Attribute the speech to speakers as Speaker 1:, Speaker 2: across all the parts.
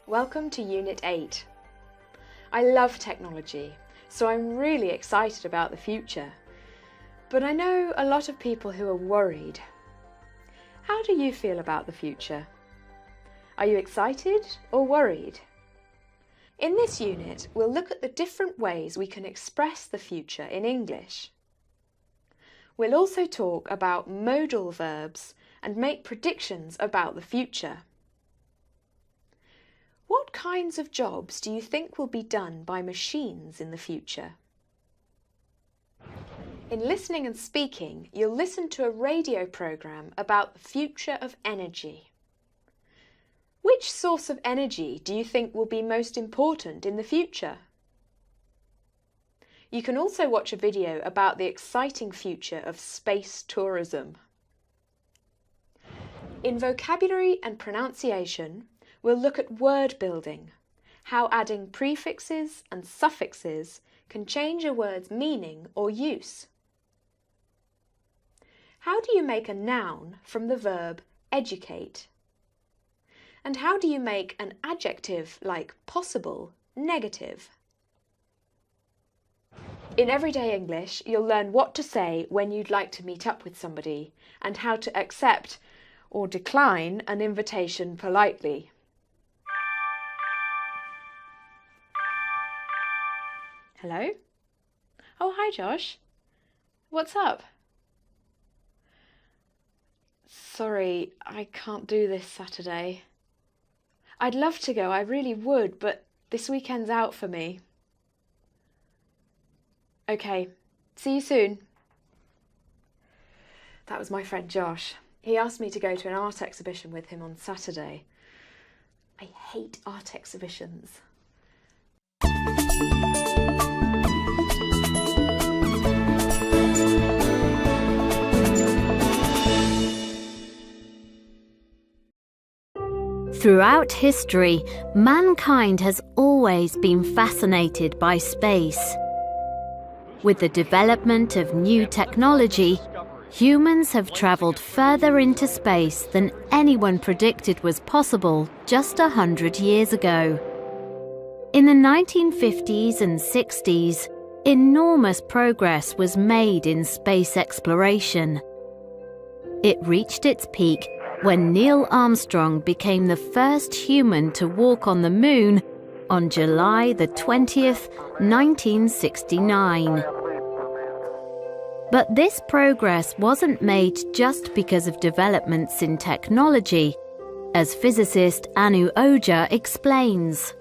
Speaker 1: Welcome to Unit 8. I love technology, so I'm really excited about the future. But I know a lot of people who are worried. How do you feel about the future? Are you excited or worried? In this unit, we'll look at the different ways we can express the future in English. We'll also talk about modal verbs and make predictions about the future. What kinds of jobs do you think will be done by machines in the future? In listening and speaking, you'll listen to a radio programme about the future of energy. Which source of energy do you think will be most important in the future? You can also watch a video about the exciting future of space tourism. In vocabulary and pronunciation, we'll look at word building, how adding prefixes and suffixes can change a word's meaning or use. How do you make a noun from the verb educate? And how do you make an adjective like possible negative? In everyday English, you'll learn what to say when you'd like to meet up with somebody and how to accept or decline an invitation politely. Hello? Oh, hi Josh. What's up? Sorry, I can't do this Saturday. I'd love to go, I really would, but this weekend's out for me. Okay, see you soon. That was my friend Josh. He asked me to go to an art exhibition with him on Saturday. I hate art exhibitions.
Speaker 2: Throughout history, mankind has always been fascinated by space. With the development of new technology, humans have travelled further into space than anyone predicted was possible just 100 years ago. In the 1950s and 60s, enormous progress was made in space exploration. It reached its peak when Neil Armstrong became the first human to walk on the moon on July the 20th, 1969. But this progress wasn't made just because of developments in technology, as physicist Anu Ojha explains.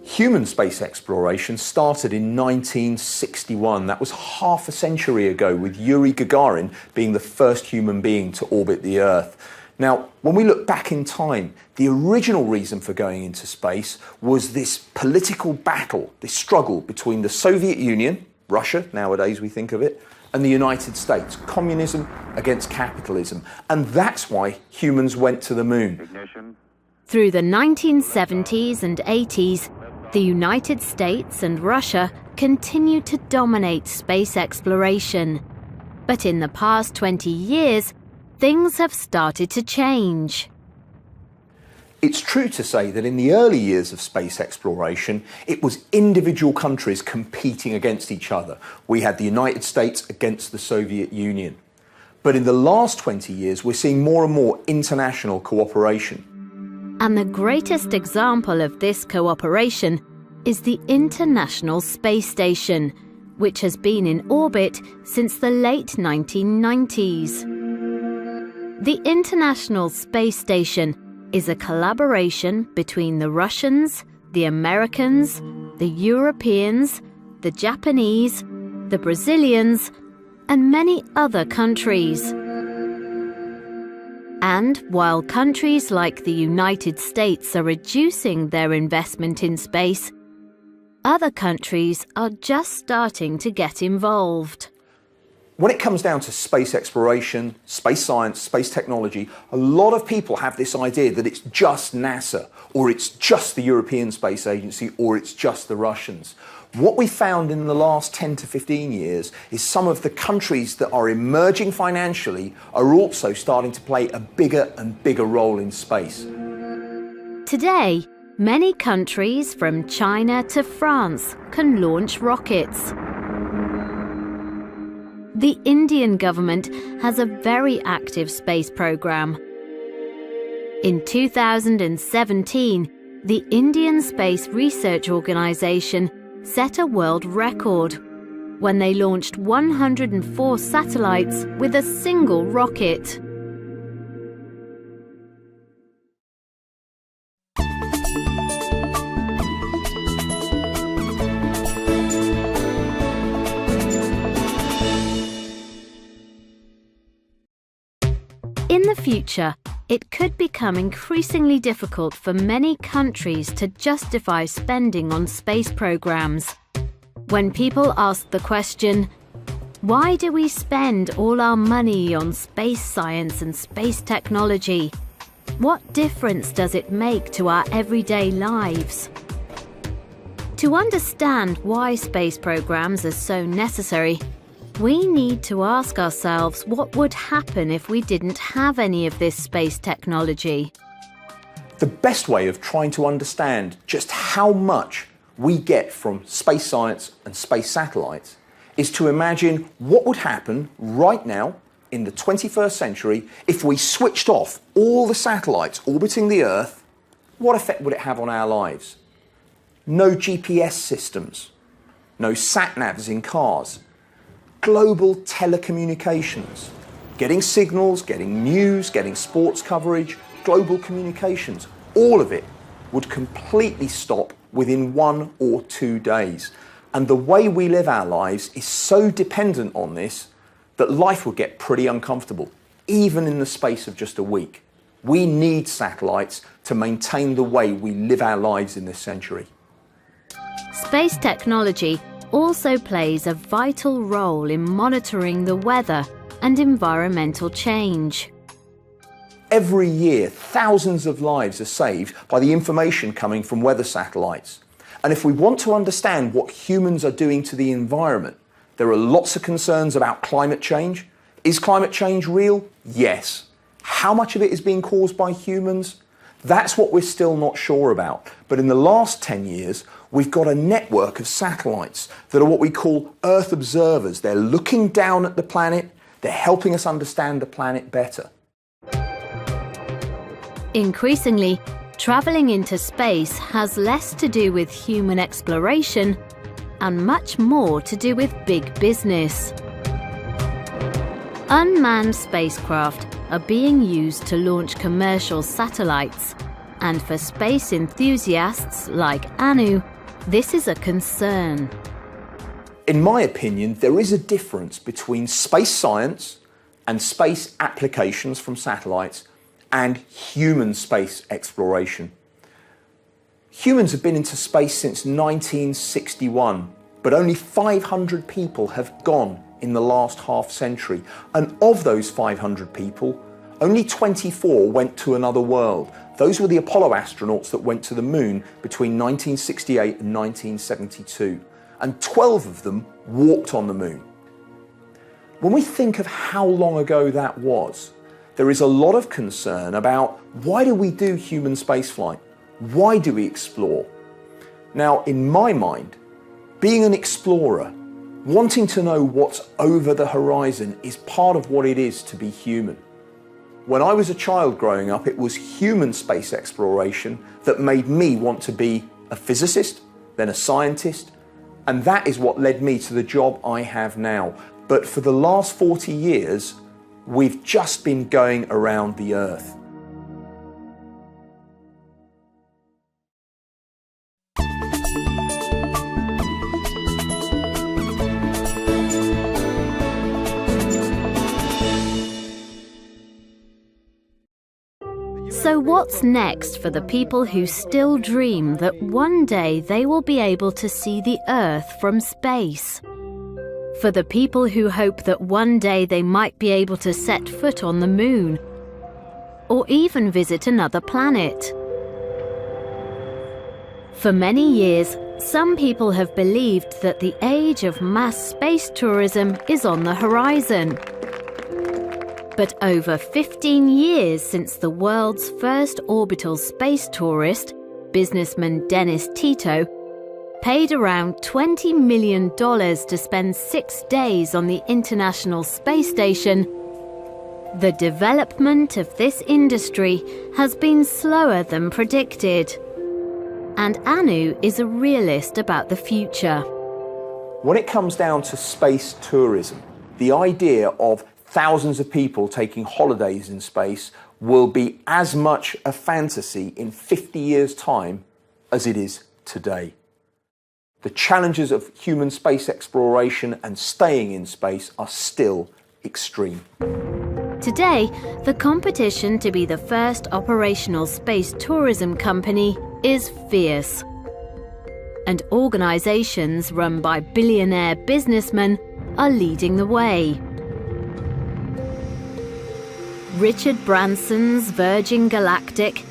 Speaker 3: Human space exploration started in 1961. That was half a century ago, with Yuri Gagarin being the first human being to orbit the Earth. Now, when we look back in time, the original reason for going into space was this political battle, this struggle between the Soviet Union, Russia, nowadays we think of it, and the United States, communism against capitalism. And that's why humans went to the moon.
Speaker 2: Through the 1970s and 80s, the United States and Russia continued to dominate space exploration. But in the past 20 years, things have started to change.
Speaker 3: It's true to say that in the early years of space exploration, it was individual countries competing against each other. We had the United States against the Soviet Union. But in the last 20 years, we're seeing more and more international cooperation.
Speaker 2: And the greatest example of this cooperation is the International Space Station, which has been in orbit since the late 1990s. The International Space Station is a collaboration between the Russians, the Americans, the Europeans, the Japanese, the Brazilians, and many other countries. And while countries like the United States are reducing their investment in space, other countries are just starting to get involved.
Speaker 3: When it comes down to space exploration, space science, space technology, a lot of people have this idea that it's just NASA, or it's just the European Space Agency, or it's just the Russians. What we found in the last 10 to 15 years is some of the countries that are emerging financially are also starting to play a bigger and bigger role in space.
Speaker 2: Today, many countries from China to France can launch rockets. The Indian government has a very active space program. In 2017, the Indian Space Research Organisation set a world record when they launched 104 satellites with a single rocket. In the future, it could become increasingly difficult for many countries to justify spending on space programs. When people ask the question, why do we spend all our money on space science and space technology? What difference does it make to our everyday lives? To understand why space programs are so necessary, we need to ask ourselves what would happen if we didn't have any of this space technology.
Speaker 3: The best way of trying to understand just how much we get from space science and space satellites is to imagine what would happen right now in the 21st century if we switched off all the satellites orbiting the Earth. What effect would it have on our lives? No GPS systems, no sat-navs in cars, global telecommunications, getting signals, getting news, getting sports coverage, global communications, all of it would completely stop within 1 or 2 days. And the way we live our lives is so dependent on this that life would get pretty uncomfortable, even in the space of just a week. We need satellites to maintain the way we live our lives in this century.
Speaker 2: Space technology also plays a vital role in monitoring the weather and environmental change.
Speaker 3: Every year, thousands of lives are saved by the information coming from weather satellites. And if we want to understand what humans are doing to the environment, there are lots of concerns about climate change. Is climate change real? Yes. How much of it is being caused by humans? That's what we're still not sure about. But in the last 10 years, we've got a network of satellites that are what we call Earth observers. They're looking down at the planet. They're helping us understand the planet better.
Speaker 2: Increasingly, travelling into space has less to do with human exploration and much more to do with big business. Unmanned spacecraft are being used to launch commercial satellites, and for space enthusiasts like Anu, this is a concern.
Speaker 3: In my opinion, there is a difference between space science and space applications from satellites and human space exploration. Humans have been into space since 1961, but only 500 people have gone in the last half century. And of those 500 people, only 24 went to another world. Those were the Apollo astronauts that went to the moon between 1968 and 1972. And 12 of them walked on the moon. When we think of how long ago that was, there is a lot of concern about why do we do human spaceflight? Why do we explore? Now, in my mind, being an explorer, wanting to know what's over the horizon is part of what it is to be human. When I was a child growing up, it was human space exploration that made me want to be a physicist, then a scientist, and that is what led me to the job I have now. But for the last 40 years, we've just been going around the Earth.
Speaker 2: So what's next for the people who still dream that one day they will be able to see the Earth from space? For the people who hope that one day they might be able to set foot on the moon, or even visit another planet? For many years, Some people have believed that the age of mass space tourism is on the horizon. But over 15 years since the world's first orbital space tourist, businessman Dennis Tito, paid around $20 million to spend 6 days on the International Space Station, the development of this industry has been slower than predicted. And Anu is a realist about the future.
Speaker 3: When it comes down to space tourism, the idea of thousands of people taking holidays in space will be as much a fantasy in 50 years' time as it is today. The challenges of human space exploration and staying in space are still extreme.
Speaker 2: Today, the competition to be the first operational space tourism company is fierce. And organisations run by billionaire businessmen are leading the way. Richard Branson's Virgin Galactic,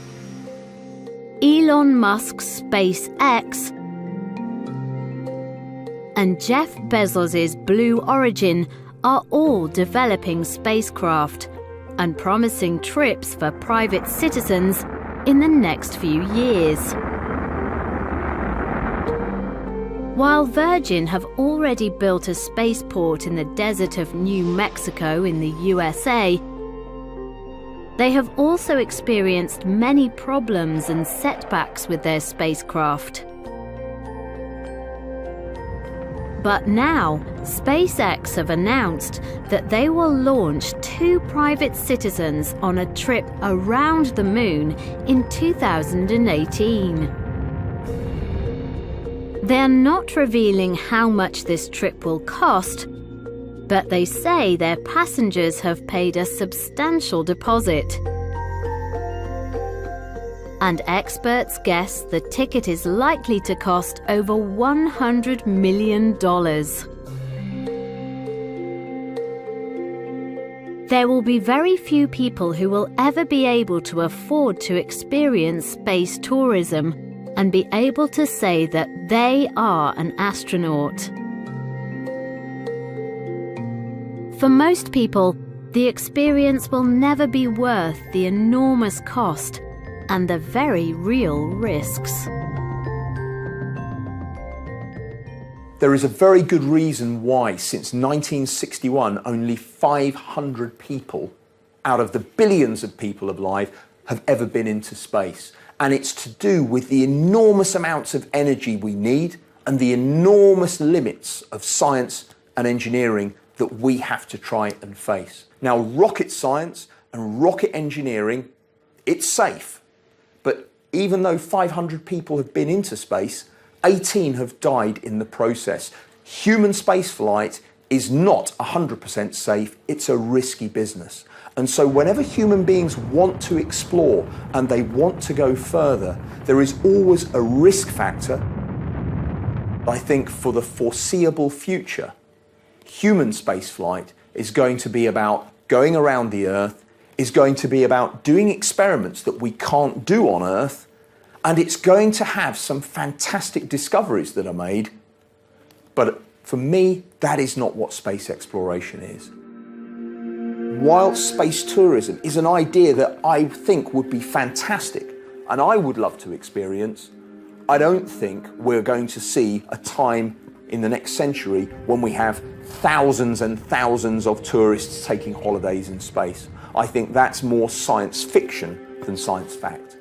Speaker 2: Elon Musk's SpaceX, and Jeff Bezos's Blue Origin are all developing spacecraft and promising trips for private citizens in the next few years. While Virgin have already built a spaceport in the desert of New Mexico in the USA, they have also experienced many problems and setbacks with their spacecraft. But now, SpaceX have announced that they will launch 2 private citizens on a trip around the moon in 2018. They're not revealing how much this trip will cost, but they say their passengers have paid a substantial deposit. And experts guess the ticket is likely to cost over $100 million. There will be very few people who will ever be able to afford to experience space tourism and be able to say that they are an astronaut. For most people, the experience will never be worth the enormous cost and the very real risks.
Speaker 3: There is a very good reason why, since 1961, only 500 people out of the billions of people alive have ever been into space. And it's to do with the enormous amounts of energy we need and the enormous limits of science and engineering that we have to try and face. Now, rocket science and rocket engineering, it's safe. But even though 500 people have been into space, 18 have died in the process. Human spaceflight is not 100% safe. It's a risky business. And so whenever human beings want to explore and they want to go further, there is always a risk factor. I think for the foreseeable future, human spaceflight is going to be about going around the Earth, is going to be about doing experiments that we can't do on Earth, and it's going to have some fantastic discoveries that are made. But for me, that is not what space exploration is. While space tourism is an idea that I think would be fantastic and I would love to experience, I don't think we're going to see a time in the next century when we have thousands and thousands of tourists taking holidays in space. I think that's more science fiction than science fact.